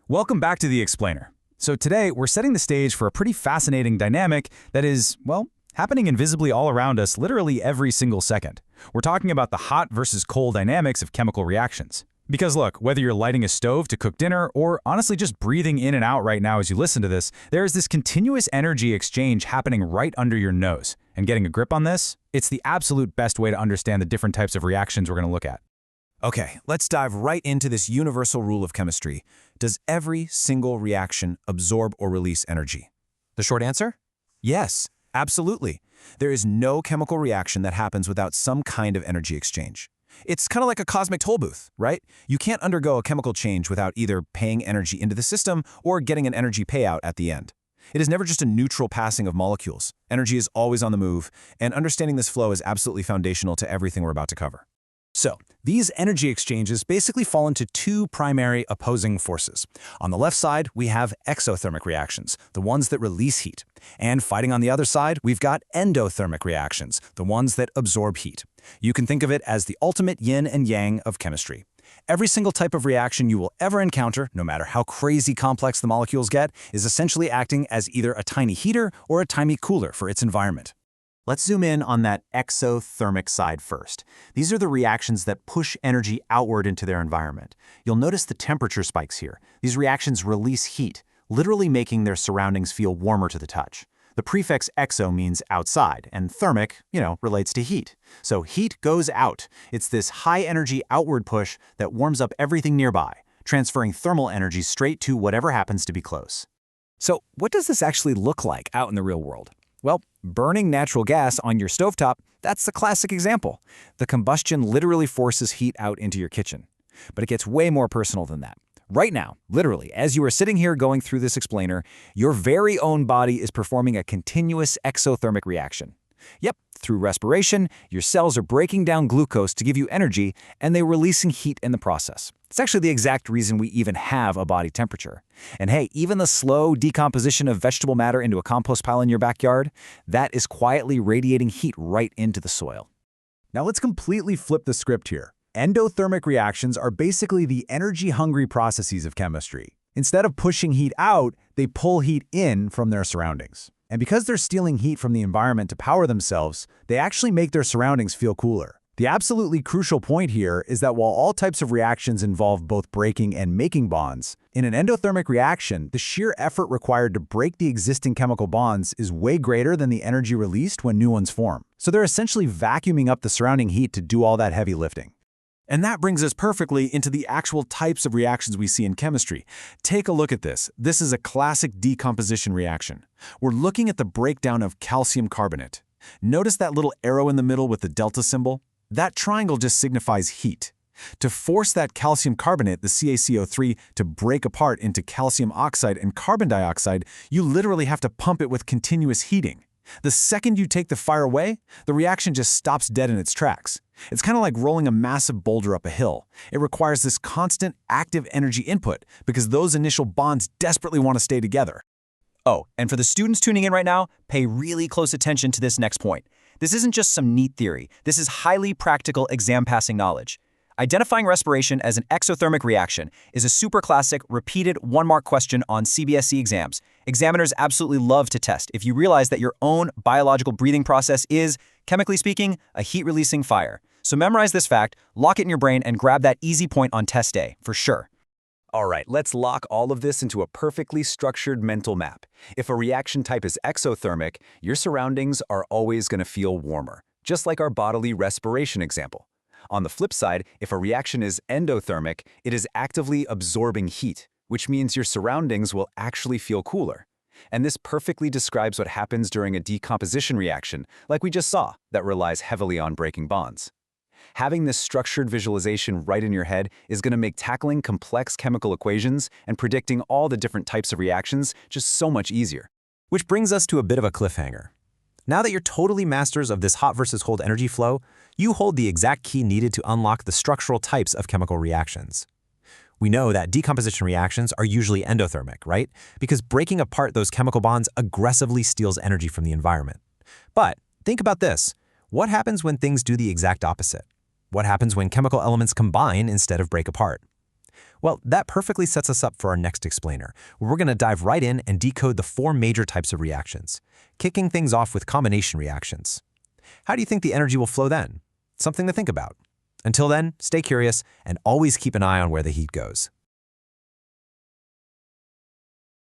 Welcome back to The Explainer. So today, we're setting the stage for a pretty fascinating dynamic that is, well, happening invisibly all around us literally every single second. We're talking about the hot versus cold dynamics of chemical reactions. Because look, whether you're lighting a stove to cook dinner or honestly just breathing in and out right now as you listen to this, there is this continuous energy exchange happening right under your nose. And getting a grip on this, it's the absolute best way to understand the different types of reactions we're going to look at. Okay, let's dive right into this universal rule of chemistry. Does every single reaction absorb or release energy? The short answer? Yes, absolutely. There is no chemical reaction that happens without some kind of energy exchange. It's kind of like a cosmic toll booth, right? You can't undergo a chemical change without either paying energy into the system or getting an energy payout at the end. It is never just a neutral passing of molecules. Energy is always on the move, and understanding this flow is absolutely foundational to everything we're about to cover. So, these energy exchanges basically fall into two primary opposing forces. On the left side, we have exothermic reactions, the ones that release heat. And fighting on the other side, we've got endothermic reactions, the ones that absorb heat. You can think of it as the ultimate yin and yang of chemistry. Every single type of reaction you will ever encounter, no matter how crazy complex the molecules get, is essentially acting as either a tiny heater or a tiny cooler for its environment. Let's zoom in on that exothermic side first. These are the reactions that push energy outward into their environment. You'll notice the temperature spikes here. These reactions release heat, literally making their surroundings feel warmer to the touch. The prefix exo means outside, and thermic, relates to heat. So heat goes out. It's this high-energy outward push that warms up everything nearby, transferring thermal energy straight to whatever happens to be close. So, what does this actually look like out in the real world? Well, burning natural gas on your stovetop, that's the classic example. The combustion literally forces heat out into your kitchen. But it gets way more personal than that. Right now, literally, as you are sitting here going through this explainer, your very own body is performing a continuous exothermic reaction. Yep, through respiration, your cells are breaking down glucose to give you energy, and they're releasing heat in the process. It's actually the exact reason we even have a body temperature. And hey, even the slow decomposition of vegetable matter into a compost pile in your backyard, that is quietly radiating heat right into the soil. Now let's completely flip the script here. Endothermic reactions are basically the energy-hungry processes of chemistry. Instead of pushing heat out, they pull heat in from their surroundings. And because they're stealing heat from the environment to power themselves, they actually make their surroundings feel cooler. The absolutely crucial point here is that while all types of reactions involve both breaking and making bonds, in an endothermic reaction, the sheer effort required to break the existing chemical bonds is way greater than the energy released when new ones form. So they're essentially vacuuming up the surrounding heat to do all that heavy lifting. And that brings us perfectly into the actual types of reactions we see in chemistry. Take a look at this. This is a classic decomposition reaction. We're looking at the breakdown of calcium carbonate. Notice that little arrow in the middle with the delta symbol? That triangle just signifies heat. To force that calcium carbonate, the CaCO₃, to break apart into calcium oxide and carbon dioxide, you literally have to pump it with continuous heating. The second you take the fire away, the reaction just stops dead in its tracks. It's kind of like rolling a massive boulder up a hill. It requires this constant active energy input because those initial bonds desperately want to stay together. Oh, and for the students tuning in right now, pay really close attention to this next point. This isn't just some neat theory. This is highly practical exam-passing knowledge. Identifying respiration as an exothermic reaction is a super classic, repeated one-mark question on CBSE exams. Examiners absolutely love to test if you realize that your own biological breathing process is, chemically speaking, a heat-releasing fire. So memorize this fact, lock it in your brain, and grab that easy point on test day, for sure. All right, let's lock all of this into a perfectly structured mental map. If a reaction type is exothermic, your surroundings are always going to feel warmer, just like our bodily respiration example. On the flip side, if a reaction is endothermic, it is actively absorbing heat, which means your surroundings will actually feel cooler. And this perfectly describes what happens during a decomposition reaction, like we just saw, that relies heavily on breaking bonds. Having this structured visualization right in your head is going to make tackling complex chemical equations and predicting all the different types of reactions just so much easier. Which brings us to a bit of a cliffhanger. Now that you're totally masters of this hot versus cold energy flow, you hold the exact key needed to unlock the structural types of chemical reactions. We know that decomposition reactions are usually endothermic, right? Because breaking apart those chemical bonds aggressively steals energy from the environment. But think about this. What happens when things do the exact opposite? What happens when chemical elements combine instead of break apart? Well, that perfectly sets us up for our next explainer, where we're going to dive right in and decode the 4 major types of reactions, kicking things off with combination reactions. How do you think the energy will flow then? Something to think about. Until then, stay curious and always keep an eye on where the heat goes.